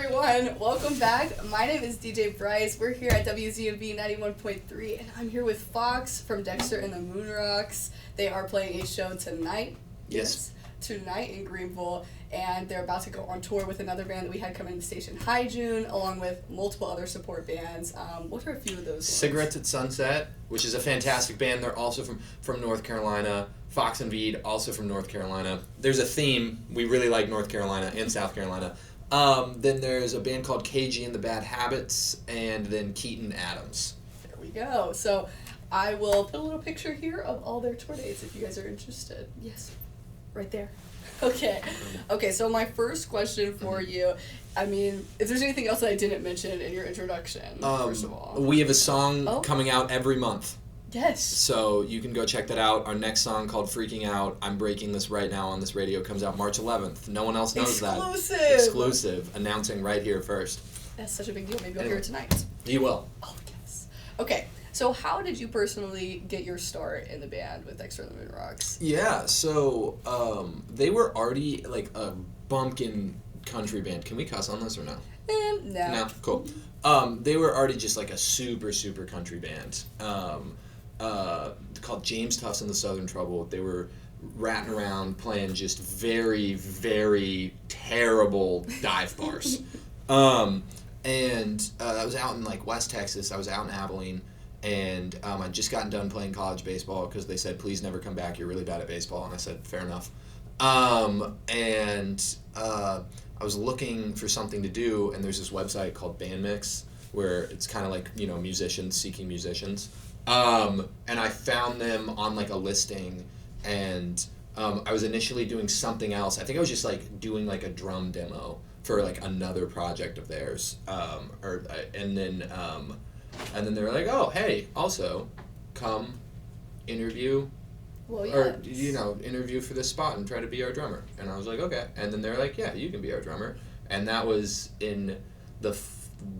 everyone. Welcome back. My name is DJ Bryce. We're here at WZMB 91.3, and I'm here with Fox from Dexter and the Moonrocks. They are playing a show tonight. Yes. Tonight in Greenville, and they're about to go on tour with another band that we had come into the station, High June, along with multiple other support bands. What are a few of those? Cigarettes at Sunset, which is a fantastic band. They're also from North Carolina. Fox and Veed, also from North Carolina. There's a theme. We really like North Carolina and South Carolina. Then there's a band called KG and the Bad Habits, and then Keaton Adams. There we go. So I will put a little picture here of all their tour dates if you guys are interested. Yes, right there. Okay, so my first question for you, I mean, if there's anything else that I didn't mention in your introduction, first of all. We have a song coming out every month. Yes. So you can go check that out. Our next song called Freaking Out, I'm breaking this right now on this radio, comes out March 11th. No one else knows that. Exclusive. Announcing right here first. That's such a big deal. Maybe I'll hear it tonight. You will. Oh, yes. Okay, so how did you personally get your start in the band with Dexter and the Moonrocks? Yeah, so they were already like a bumpkin country band. Can we cuss on this or no? No. No? Cool. They were already just like a super, super country band. Called James Tufts and the Southern Trouble. They were ratting around playing just very, very terrible dive bars. And I was out in like West Texas. I was out in Abilene, and I'd just gotten done playing college baseball because they said, please never come back. You're really bad at baseball. And I said, fair enough. I was looking for something to do, and there's this website called BandMix where it's kind of like, you know, musicians seeking musicians. And I found them on like a listing, and I was initially doing something else. I think I was just like doing like a drum demo for like another project of theirs. And then they were like, oh, hey, also come interview. Well, yeah. Or, you know, interview for this spot and try to be our drummer. And I was like, okay. And then they were like, yeah, you can be our drummer. And that was in the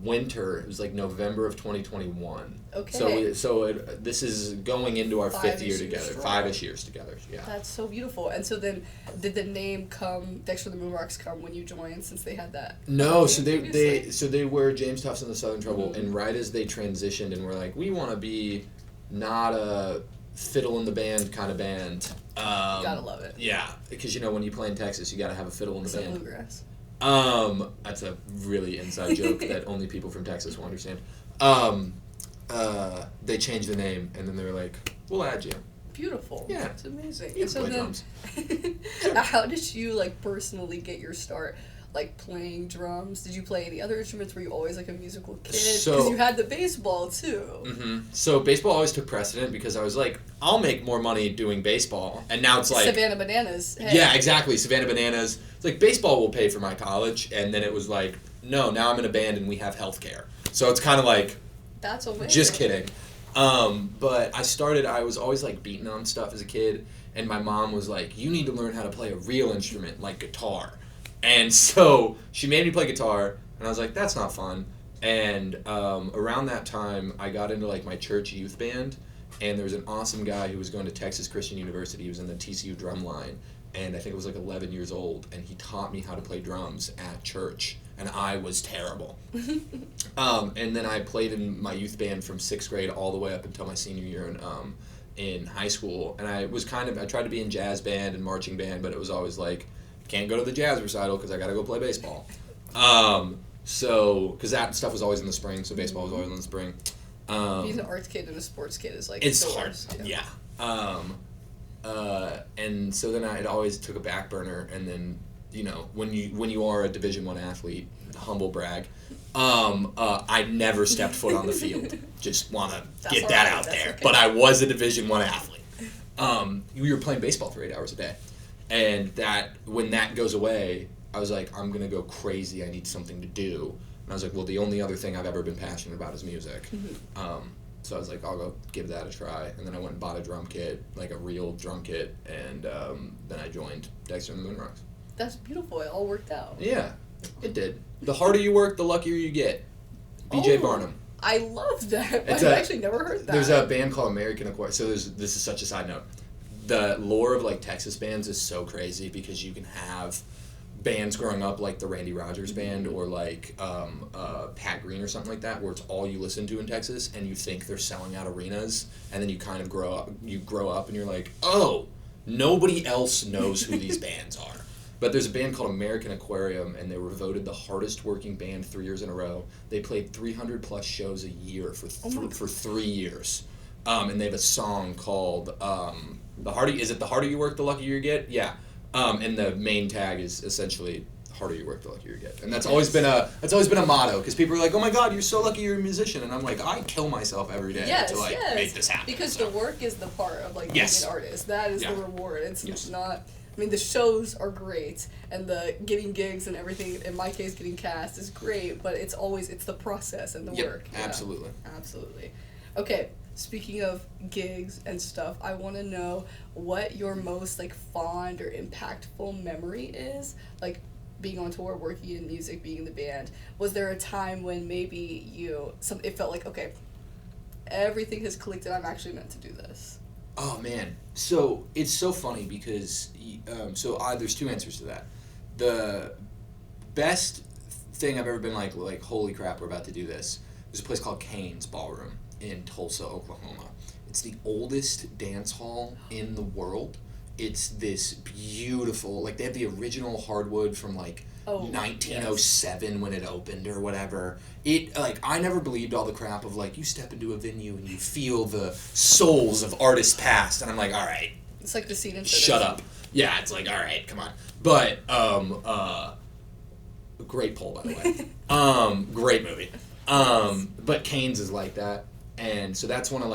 winter. It was like November of 2021. Okay. So this is going into our fifth year together. Strong. 5-ish years together, yeah. That's so beautiful. And so then, did the name come, Dexter and the Moonrocks come when you joined, since they had that? No, so they were James Tufts and the Southern Trouble, and right as they transitioned and were like, we want to be not a fiddle in the band kind of band. You gotta love it. Yeah, because, you know, when you play in Texas, you gotta have a fiddle in the band. Bluegrass. That's a really inside joke that only people from Texas will understand. They changed the name, and then they were like, we'll add you. Beautiful. Yeah. It's amazing. You And so play then, drums. how did you, like, personally get your start, like, playing drums? Did you play any other instruments? Were you always, like, a musical kid? Because you had the baseball, too. Mm-hmm. So baseball always took precedent because I was like, I'll make more money doing baseball. And now it's like... Savannah Bananas. Hey. Yeah, exactly. Savannah Bananas. It's like, baseball will pay for my college. And then it was like, no, now I'm in a band and we have health care. So it's kind of like... That's a win. Just kidding. But I was always like beating on stuff as a kid, and my mom was like, you need to learn how to play a real instrument like guitar. And so she made me play guitar, and I was like, that's not fun. And around that time, I got into like my church youth band, and there was an awesome guy who was going to Texas Christian University. He was in the TCU drum line, and I think it was like 11 years old, and he taught me how to play drums at church. And I was terrible. And then I played in my youth band from 6th grade all the way up until my senior year in high school. And I tried to be in jazz band and marching band, but it was always like, can't go to the jazz recital because I got to go play baseball. Because that stuff was always in the spring, so baseball was always in the spring. Being an arts kid and a sports kid is like... It's hard, yeah. And so then it always took a back burner, and then... You know, when you are a Division I athlete, humble brag, I never stepped foot on the field. Just want to get that out there. Okay. But I was a Division I athlete. We were playing baseball for 8 hours a day. And when that goes away, I was like, I'm going to go crazy. I need something to do. And I was like, well, the only other thing I've ever been passionate about is music. Mm-hmm. So I was like, I'll go give that a try. And then I went and bought a drum kit, like a real drum kit. And then I joined Dexter and the Moonrocks. That's beautiful. It all worked out. Yeah, it did. The harder you work, the luckier you get. B.J. Barnum. I love that. I've actually never heard that. There's a band called American Accord. So this is such a side note. The lore of like Texas bands is so crazy because you can have bands growing up, like the Randy Rogers Band or like Pat Green or something like that, where it's all you listen to in Texas, and you think they're selling out arenas, and then you kind of grow up, and you're like, oh, nobody else knows who these bands are. But there's a band called American Aquarium, and they were voted the hardest working band 3 years in a row. They played 300 plus shows a year for 3 years. And they have a song called the harder you work, the luckier you get? Yeah. And the main tag is essentially harder you work, the luckier you get. And that's always been a motto, because people are like, oh my God, you're so lucky you're a musician. And I'm like, I kill myself every day to make this happen. Because the work is the part of being an artist. That is the reward. It's not. I mean, the shows are great, and the getting gigs and everything, in my case, getting cast is great, but it's the process and the work. Absolutely. Absolutely. Okay, speaking of gigs and stuff, I want to know what your most, fond or impactful memory is, being on tour, working in music, being in the band. Was there a time when maybe it felt like, okay, everything has clicked and I'm actually meant to do this? Oh man, so it's so funny because there's two answers to that. The best thing I've ever been like holy crap, we're about to do this. There's a place called Kane's Ballroom in Tulsa, Oklahoma. It's the oldest dance hall in the world. It's this beautiful, they have the original hardwood from 1907 when it opened or whatever. I never believed all the crap of you step into a venue and you feel the souls of artists past, and I'm like, all right. It's like the scene in Shut up. Yeah, it's like, all right, come on. But great poll, by the way. Great movie. But Kane's is like that, and so that's one of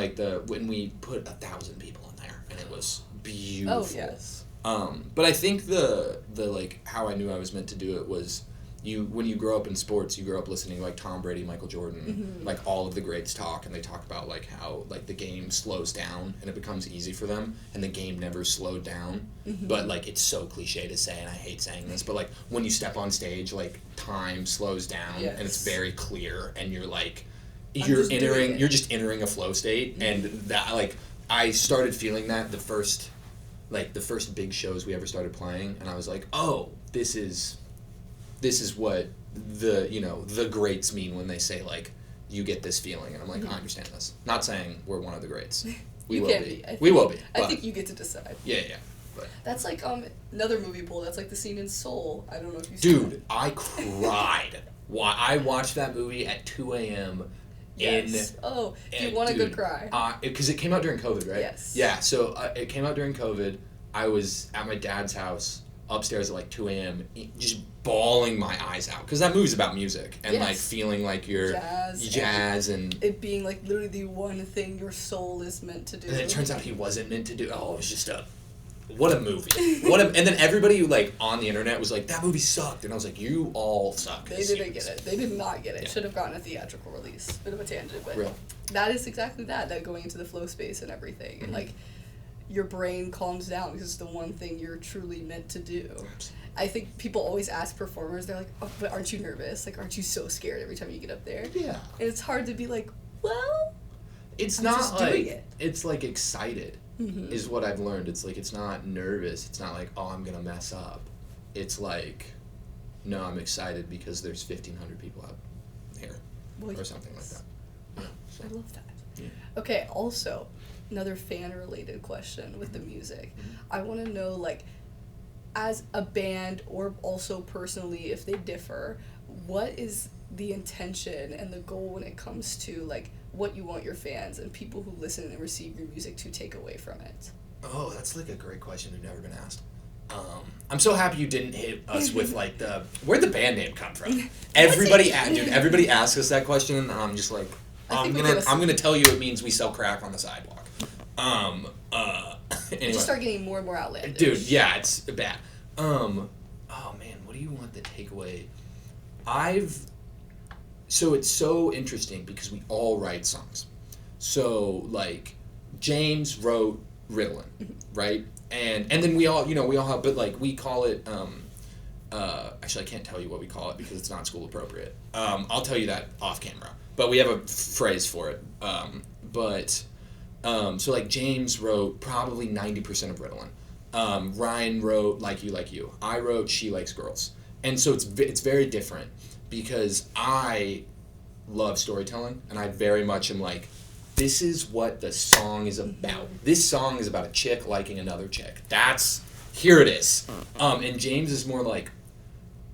when we put 1,000 people in there, and it was beautiful. Oh yes. But I think the how I knew I was meant to do it was when you grow up in sports, you grow up listening to Tom Brady, Michael Jordan, all of the greats talk, and they talk about how the game slows down and it becomes easy for them, and the game never slowed down. But it's so cliche to say, and I hate saying this, but when you step on stage, time slows down, and it's very clear, and you're you're just entering a flow state, and that I started feeling that the first big shows we ever started playing, and I was like, oh, this is what the greats mean when they say you get this feeling, and I'm like, I understand this. Not saying we're one of the greats. We will be. We will be. I think you get to decide. Yeah. But that's another movie poll. That's the scene in Soul. I don't know if you. Dude, I cried. I watched that movie at 2 a.m. Yes. If you want a good cry. Because it came out during COVID, right? Yes. Yeah, so it came out during COVID. I was at my dad's house upstairs at 2 a.m. just bawling my eyes out. Because that movie's about music and feeling you're jazz and it being literally the one thing your soul is meant to do. And it turns out he wasn't meant to do. Oh, it was just what a movie. And then everybody on the internet was like, that movie sucked. And I was like, you all suck. They didn't get it. They did not get it. Yeah. Should have gotten a theatrical release. Bit of a tangent, but Real. That is exactly that going into the flow space and everything. Mm-hmm. And your brain calms down because it's the one thing you're truly meant to do. I think people always ask performers, they're like, oh, but aren't you nervous? Aren't you so scared every time you get up there? Yeah. And it's hard to be well, it's I'm not just doing it. It's excited. Mm-hmm. Is what I've learned. It's it's not nervous. It's not oh, I'm gonna mess up. It's no, I'm excited because there's 1,500 people out here, or something like that. Yeah, so. I love that. Yeah. Okay, also, another fan-related question with the music. I want to know, as a band or also personally, if they differ, what is the intention and the goal when it comes to, what you want your fans and people who listen and receive your music to take away from it? Oh, that's a great question who've never been asked. I'm so happy you didn't hit us with where'd the band name come from? Everybody asks us that question, and I'm just I'm gonna tell you it means we sell crack on the sidewalk. Anyway. Just start getting more and more outlandish. Dude, yeah, it's bad. Oh man, what do you want the takeaway? So it's so interesting because we all write songs. So James wrote Ritalin, right? And then we all have, but we call it, actually I can't tell you what we call it because it's not school appropriate. I'll tell you that off camera, but we have a phrase for it. So James wrote probably 90% of Ritalin. Ryan wrote Like You, I wrote She Likes Girls. And so it's very different because I love storytelling, and I very much am like, this is what the song is about. This song is about a chick liking another chick. Here it is. And James is more like,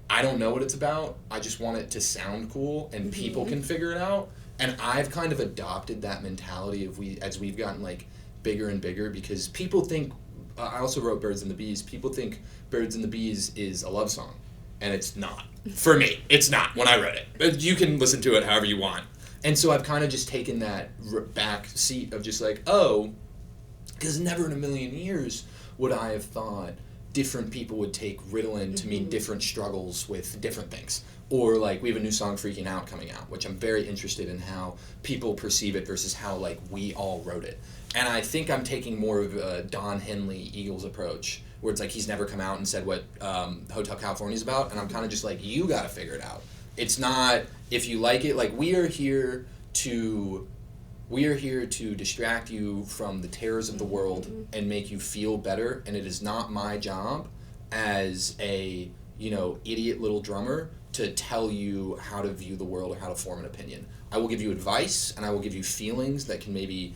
I don't know what it's about. I just want it to sound cool, and people can figure it out. And I've kind of adopted that mentality as we've gotten like bigger and bigger, because people think, I also wrote Birds and the Bees, people think Birds and the Bees is a love song. And it's not. For me, it's not when I wrote it. But you can listen to it however you want. And so I've kind of just taken that back seat of just like, oh, because never in a million years would I have thought different people would take Ritalin to mean different struggles with different things. Or like we have a new song, Freaking Out, coming out, which I'm very interested in how people perceive it versus how like we all wrote it. And I think I'm taking more of a Don Henley Eagles approach, where it's like he's never come out and said what Hotel California is about, and I'm kind of just like, you got to figure it out. It's not, if you like it, like we are here to distract you from the terrors of the world and make you feel better, and it is not my job as a, idiot little drummer to tell you how to view the world or how to form an opinion. I will give you advice, and I will give you feelings that can maybe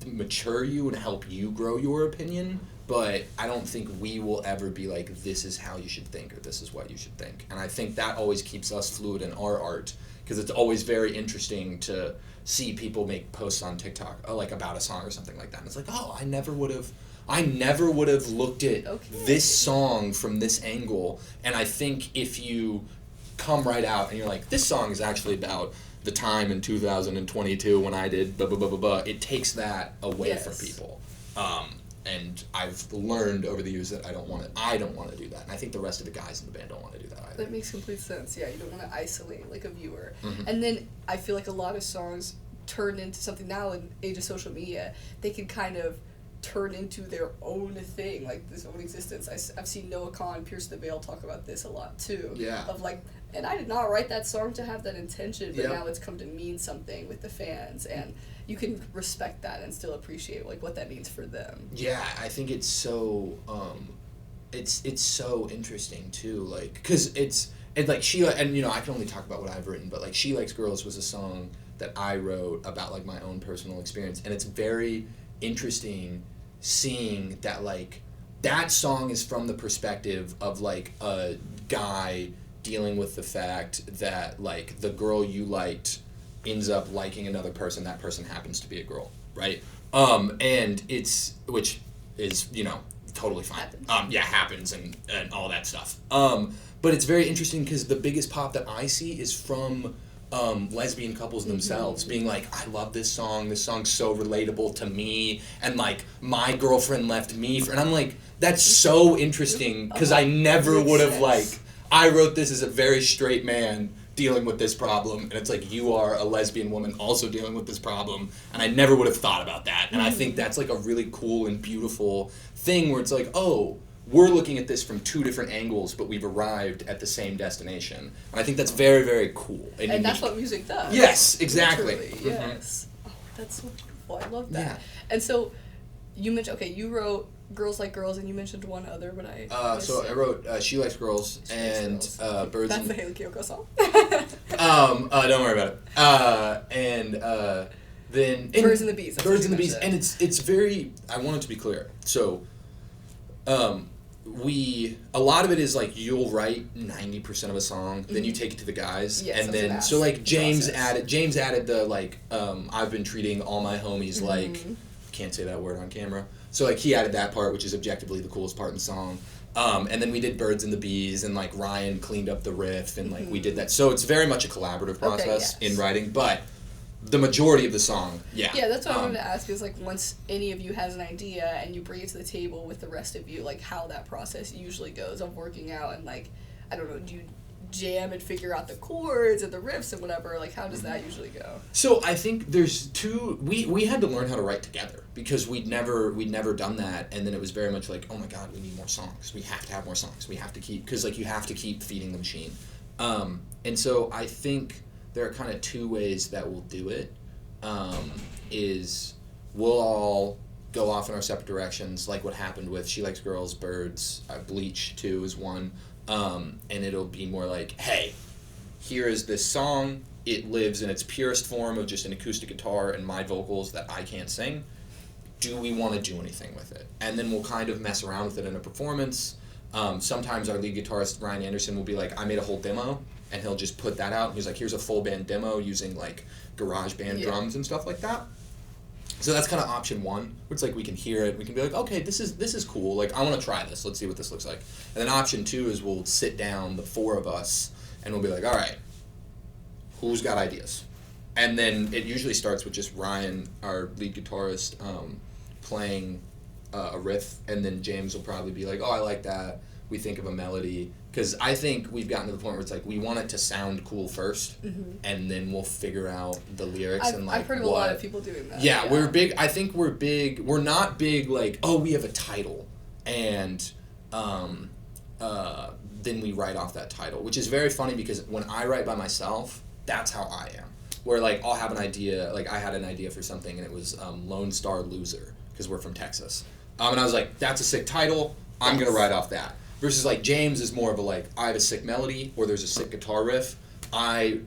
mature you and help you grow your opinion, but I don't think we will ever be like, this is how you should think or this is what you should think. And I think that always keeps us fluid in our art, because it's always very interesting to see people make posts on TikTok like about a song or something like that, and it's like, oh, I never would have looked at this song from this angle. And I think if you come right out and you're like, this song is actually about the time in 2022 when I did blah blah blah blah blah, it takes that away from people. And I've learned over the years that I don't want to do that, and I think the rest of the guys in the band don't want to do that either. That makes complete sense. Yeah, you don't want to isolate like a viewer. And then I feel like a lot of songs turn into something now in the age of social media. They can kind of turn into their own thing, like this own existence. I've seen Noah Kahn, Pierce the Veil talk about this a lot too. Yeah. Of like, and I did not write that song to have that intention, but now it's come to mean something with the fans, and you can respect that and still appreciate like what that means for them. Yeah, I think it's so it's so interesting too, like, because it's like Sheila, and I can only talk about what I've written, but like She Likes Girls was a song that I wrote about like my own personal experience, and it's very interesting seeing that like that song is from the perspective of like a guy dealing with the fact that like the girl you liked ends up liking another person, that person happens to be a girl, right? And it's, which is, totally fine. Happens and all that stuff. But it's very interesting because the biggest pop that I see is from lesbian couples themselves being like, I love this song's so relatable to me, and like my girlfriend left me and I'm like, that's so interesting, because I never would have like, I wrote this as a very straight man dealing with this problem, and it's like, you are a lesbian woman also dealing with this problem, and I never would have thought about that. And I think that's like a really cool and beautiful thing where it's like, oh, we're looking at this from two different angles, but we've arrived at the same destination. And I think that's very, very cool. And that's what music does. Yes, exactly. Yes. Oh, that's so beautiful. I love that. Yeah. And so, you mentioned, you wrote Girls Like Girls, and you mentioned one other, but I... So I wrote She Likes Girls and Birds That's and... the Haley Kiyoko song. Don't worry about it. Then... Birds and the Bees. Birds and the Bees. And it's very... I want it to be clear. So... a lot of it is like, you'll write 90% of a song, then you take it to the guys, and then so like James added the like I've been treating all my homies like, can't say that word on camera, so like he added that part, which is objectively the coolest part in the song, and then we did Birds and the Bees, and like Ryan cleaned up the riff, and like we did that, so it's very much a collaborative process in writing, but the majority of the song, Yeah, that's what I wanted to ask, is like, once any of you has an idea and you bring it to the table with the rest of you, like how that process usually goes of working out, and like, I don't know, do you jam and figure out the chords and the riffs and whatever, like how does that usually go? So I think there's two, we had to learn how to write together, because we'd never done that, and then it was very much like, oh my god, we need more songs, we have to have more songs, we have to keep, because like you have to keep feeding the machine, and so I think there are kind of two ways that we'll do it, is we'll all go off in our separate directions, like what happened with She Likes Girls, Birds, Bleach too is one, and it'll be more like, hey, here is this song. It lives in its purest form of just an acoustic guitar and my vocals that I can't sing. Do we want to do anything with it? And then we'll kind of mess around with it in a performance. Sometimes our lead guitarist, Ryan Anderson, will be like, I made a whole demo, and he'll just put that out. He's like, here's a full band demo using like GarageBand drums and stuff like that. So that's kind of option one, where it's like we can hear it, we can be like, okay, this is cool, like I want to try this, let's see what this looks like. And then option two is we'll sit down, the four of us, and we'll be like, all right, who's got ideas? And then it usually starts with just Ryan, our lead guitarist, playing a riff, and then James will probably be like, oh, I like that, we think of a melody, because I think we've gotten to the point where it's like we want it to sound cool first, and then we'll figure out the lyrics. I've heard of a lot of people doing that. Yeah, we're big. I think we're big. We're not big like, oh, we have a title, and then we write off that title, which is very funny because when I write by myself, that's how I am. Where like I'll have an idea, like I had an idea for something, and it was Lone Star Loser, because we're from Texas, and I was like, that's a sick title. I'm gonna write off that. Versus like James is more of a like, I have a sick melody or there's a sick guitar riff. I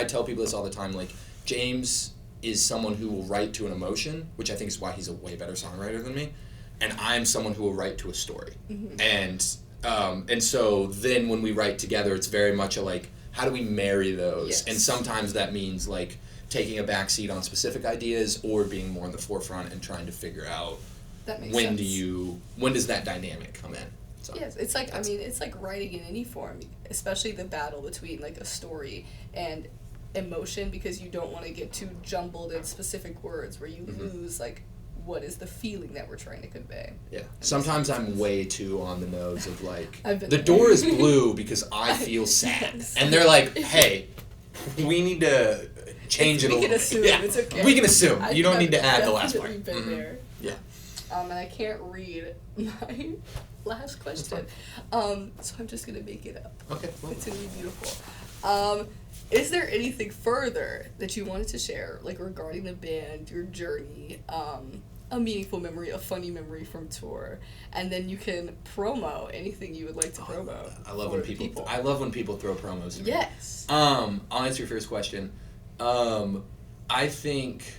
tell people this all the time, like James is someone who will write to an emotion, which I think is why he's a way better songwriter than me, and I'm someone who will write to a story. And so then when we write together, it's very much a like, how do we marry those? Yes. And sometimes that means like taking a backseat on specific ideas or being more in the forefront and trying to figure out when does that dynamic come in. So yes, it's like, I mean, it's like writing in any form, especially the battle between like a story and emotion, because you don't want to get too jumbled in specific words where you lose like what is the feeling that we're trying to convey. Yeah. Sometimes I'm way too on the nose of like, the door is blue because I feel sad. Yes. And they're like, hey, we need to change it a little bit. We can assume, it's okay. We can assume. You don't need to add the last part. Been there. Yeah. And I can't read my last question, so I'm just gonna make it up. Okay. Well. It's gonna be beautiful. Is there anything further that you wanted to share, like regarding the band, your journey, a meaningful memory, a funny memory from tour, and then you can promo anything you would like to promo? I love when people. I love when people throw promos to me. Yes. I'll answer your first question. I think.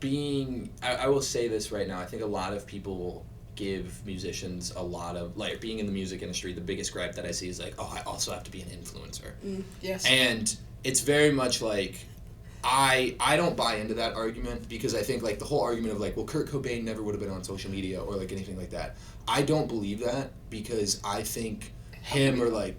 I will say this right now, I think a lot of people give musicians a lot of, like, being in the music industry, the biggest gripe that I see is like, oh, I also have to be an influencer. Yes. And it's very much like, I don't buy into that argument, because I think, like, the whole argument of, like, well, Kurt Cobain never would have been on social media or, like, anything like that. I don't believe that, because I think him or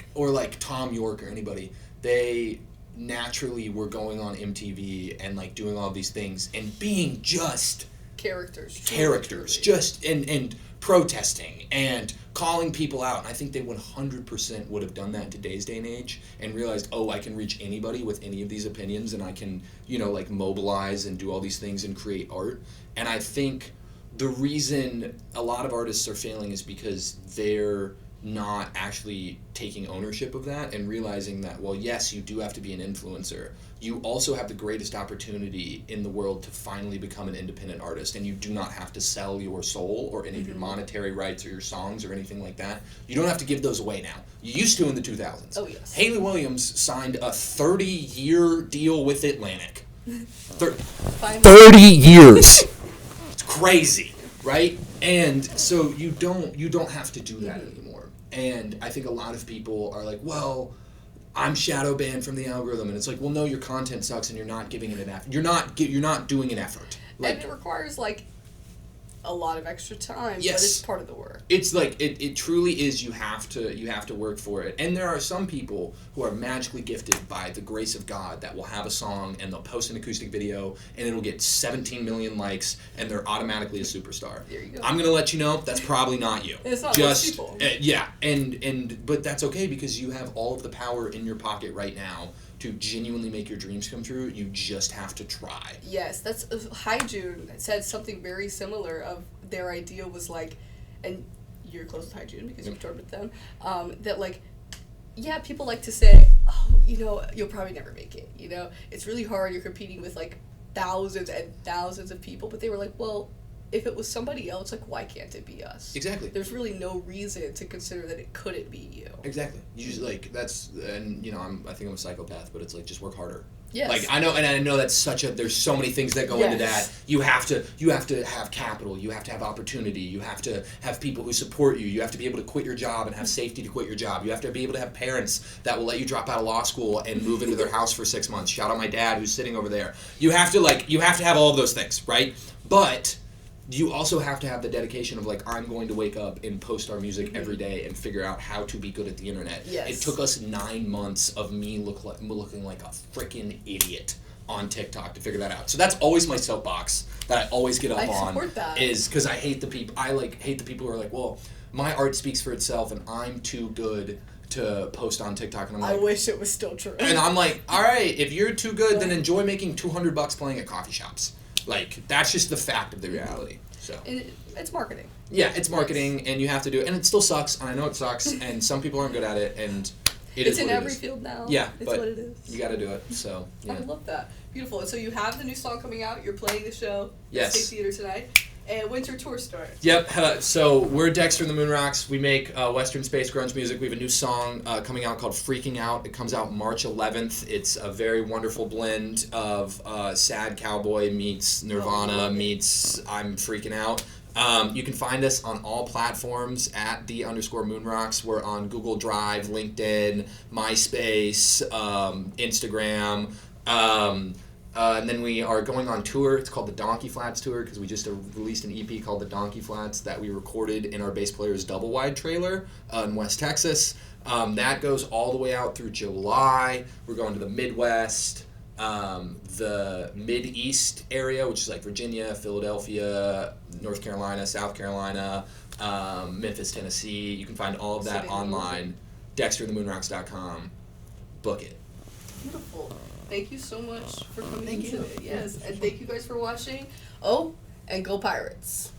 Tom York or anybody, they naturally were going on MTV and like doing all these things and being just characters just and protesting and calling people out. And I think they 100% would have done that in today's day and age and realized, oh, I can reach anybody with any of these opinions, and I can, like, mobilize and do all these things and create art. And I think the reason a lot of artists are failing is because they're not actually taking ownership of that and realizing that, well, yes, you do have to be an influencer. You also have the greatest opportunity in the world to finally become an independent artist, and you do not have to sell your soul or any of your monetary rights or your songs or anything like that. You don't have to give those away now. You used to in the 2000s. Oh, yes. Haley Williams signed a 30-year deal with Atlantic. 30 years. It's crazy, right? And so you don't have to do that anymore. And I think a lot of people are like, well, I'm shadow banned from the algorithm, and it's like, well, no, your content sucks, and you're not giving it an effort. You're not doing an effort. Like, and it requires like a lot of extra time, yes, but it's part of the work. It's like it truly is. You have to work for it. And there are some people who are magically gifted by the grace of God that will have a song and they'll post an acoustic video and it'll get 17 million likes and they're automatically a superstar. There you go. I'm gonna let you know that's probably not you. It's not most people. Yeah, but that's okay, because you have all of the power in your pocket right now to genuinely make your dreams come true. You just have to try. Yes, that's Hyjun said something very similar. Of their idea was like, and you're close to Hyjun because you've toured with them, that like, yeah, people like to say, oh, you'll probably never make it. It's really hard. You're competing with like thousands and thousands of people. But they were like, well, if it was somebody else, like, why can't it be us? Exactly. There's really no reason to consider that it couldn't be you. Exactly. You just, like, that's, and, you know, I think I'm a psychopath, but it's like, just work harder. Yes. Like, I know that's there's so many things that go into that. You have to have capital, you have to have opportunity, you have to have people who support you, you have to be able to quit your job and have safety to quit your job, you have to be able to have parents that will let you drop out of law school and move into their house for 6 months. Shout out my dad who's sitting over there. You have to have all of those things, right? But you also have to have the dedication of, like, I'm going to wake up and post our music every day and figure out how to be good at the internet. Yes. It took us 9 months of me looking like a freaking idiot on TikTok to figure that out. So that's always my soapbox that I always get up on. I support that. Is because I hate the people. Hate the people who are like, well, my art speaks for itself, and I'm too good to post on TikTok. And I'm like, I wish it was still true. And I'm like, all right, if you're too good, then enjoy making $200 playing at coffee shops. Like, that's just the fact of the reality. So it's marketing. Yeah, it's marketing, and you have to do it, and it still sucks. And I know it sucks, and some people aren't good at it, and it's in every field now. Yeah, it's but what it is. You got to do it. So yeah. I love that. Beautiful. And so you have the new song coming out. You're playing the show. Yes. State Theater tonight. And when's your tour start? Yep. So we're Dexter and the Moonrocks. We make Western space grunge music. We have a new song coming out called "Freaking Out." It comes out March 11th. It's a very wonderful blend of sad cowboy meets Nirvana meets I'm freaking out. You can find us on all platforms at @_Moonrocks. We're on Google Drive, LinkedIn, MySpace, Instagram. And then we are going on tour. It's called the Donkey Flats Tour because we just released an EP called the Donkey Flats that we recorded in our bass player's double wide trailer in West Texas. That goes all the way out through July. We're going to the Midwest, the Mid-East area, which is like Virginia, Philadelphia, North Carolina, South Carolina, Memphis, Tennessee. You can find all of that online. DexterandtheMoonrocks.com. Book it. Beautiful. Thank you so much for coming in today. Yes, Yeah. and thank you guys for watching. Oh, and go Pirates.